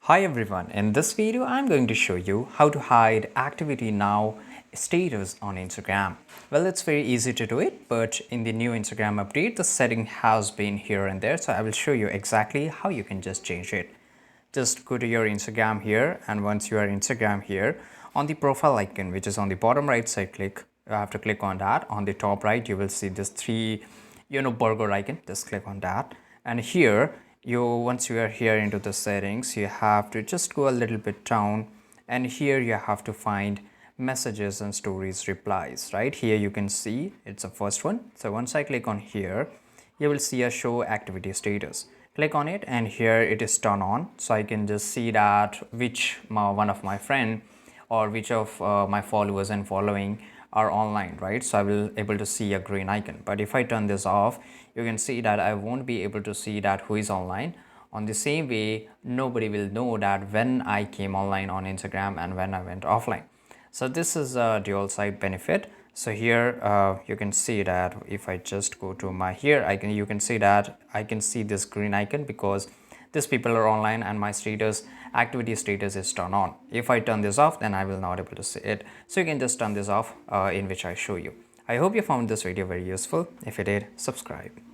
Hi everyone, in this video I'm going to show you how to hide activity now status on Instagram. Well, it's very easy to do it, but in the new Instagram update the setting has been here and there, so I will show you exactly how you can just change it. Just go to your Instagram here, and once you are Instagram here, on the profile icon which is on the bottom right side, you have to click on that. On the top right you will see this three burger icon. Just click on that, and here once you are here into the settings, you have to just go a little bit down, and here you have to find messages and stories replies. Right here you can see it's the first one. So once I click on here, you will see a show activity status. Click on it, and here it is turned on, so I can just see that which one of my friend or which of my followers and following are online, right? So I will able to see a green icon. But if I turn this off, you can see that I won't be able to see that who is online. On the same way, nobody will know that when I came online on Instagram and when I went offline. So this is a dual side benefit. So here you can see that if I just go to my here, you can see that I can see this green icon because these people are online and my status activity status is turned on. If I turn this off, then I will not able to see it. So you can just turn this off in which I show you. I hope you found this video very useful. If you did, subscribe.